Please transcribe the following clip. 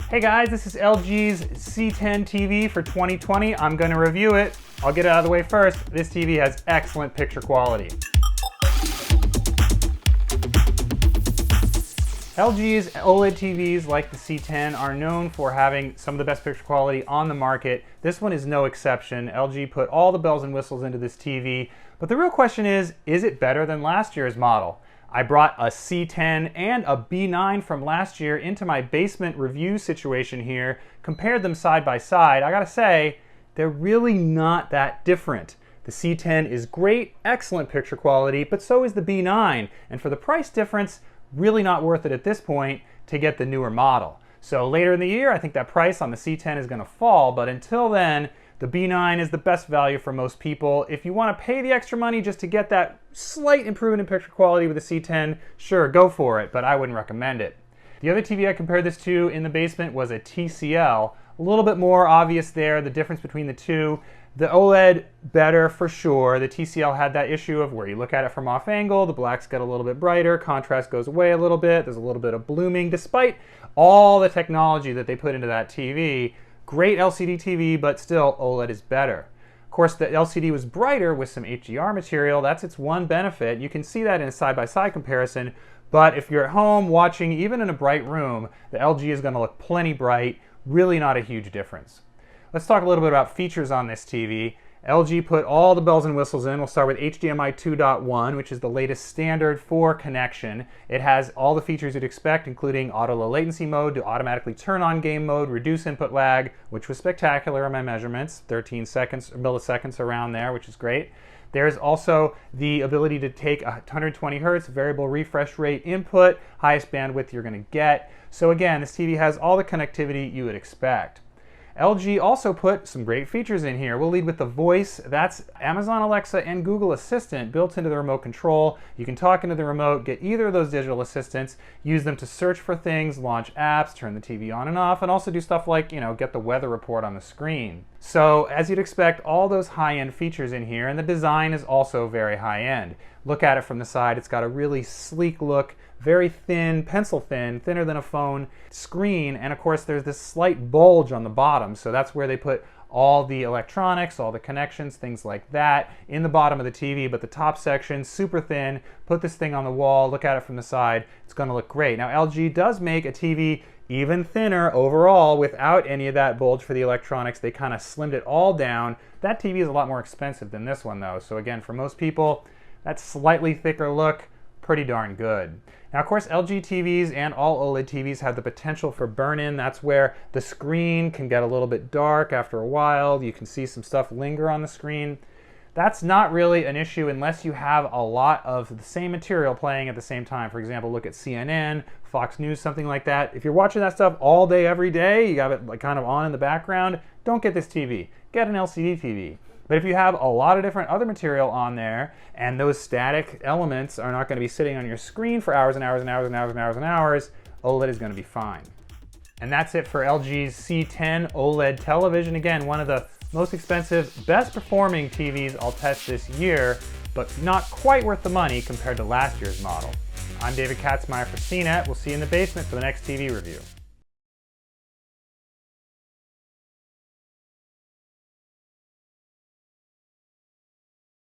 Hey guys, this is LG's C10 TV for 2020. I'm going to review it. I'll get it out of the way first. This TV has excellent picture quality. LG's OLED TVs like the C10 are known for having some of the best picture quality on the market. This one is no exception. LG put all the bells and whistles into this TV, but the real question is it better than last year's model? I brought a C10 and a B9 from last year into my basement review situation here, compared them side by side. I gotta say, they're really not that different. The C10 is great, excellent picture quality, but so is the B9. And for the price difference, really not worth it at this point to get the newer model. So later in the year, I think that price on the C10 is gonna fall, but until then, the B9 is the best value for most people. If you want to pay the extra money just to get that slight improvement in picture quality with the C10, sure, go for it, but I wouldn't recommend it. The other TV I compared this to in the basement was a TCL. A little bit more obvious there, the difference between the two. The OLED, better for sure. The TCL had that issue of where you look at it from off angle, the blacks get a little bit brighter, contrast goes away a little bit, there's a little bit of blooming. Despite all the technology that they put into that TV, great LCD TV, but still OLED is better. Of course, the LCD was brighter with some HDR material. That's its one benefit. You can see that in a side-by-side comparison, but if you're at home watching, even in a bright room, the LG is going to look plenty bright. Really not a huge difference. Let's talk a little bit about features on this TV. LG put all the bells and whistles in. We'll start with HDMI 2.1, which is the latest standard for connection. It has all the features you'd expect, including auto low latency mode to automatically turn on game mode, reduce input lag, which was spectacular in my measurements, 13 seconds, or milliseconds around there, which is great. There's also the ability to take 120 Hertz variable refresh rate input, highest bandwidth you're going to get. So again, this TV has all the connectivity you would expect. LG also put some great features in here. We'll lead with the voice. That's Amazon Alexa and Google Assistant built into the remote control. You can talk into the remote, get either of those digital assistants, use them to search for things, launch apps, turn the TV on and off, and also do stuff like, get the weather report on the screen. So as you'd expect, all those high-end features in here, and the design is also very high-end. Look at it from the side. It's got a really sleek look, very thin, pencil thin, thinner than a phone screen, and of course there's this slight bulge on the bottom, so that's where they put all the electronics, all the connections, things like that in the bottom of the TV, but the top section, super thin. Put this thing on the wall, look at it from the side, it's gonna look great. Now LG does make a TV even thinner overall without any of that bulge for the electronics. They kind of slimmed it all down. That TV is a lot more expensive than this one though, so again, for most people, that slightly thicker look, pretty darn good. Now, of course, LG TVs and all OLED TVs have the potential for burn-in. That's where the screen can get a little bit dark after a while. You can see some stuff linger on the screen. That's not really an issue unless you have a lot of the same material playing at the same time. For example, look at CNN, Fox News, something like that. If you're watching that stuff all day, every day, you got it like kind of on in the background, don't get this TV. Get an LCD TV. But if you have a lot of different other material on there and those static elements are not going to be sitting on your screen for hours and hours and hours and hours and hours and hours, OLED is going to be fine. And that's it for LG's C10 OLED television. Again, one of the most expensive, best performing TVs I'll test this year, but not quite worth the money compared to last year's model. I'm David Katzmeyer for CNET. We'll see you in the basement for the next TV review.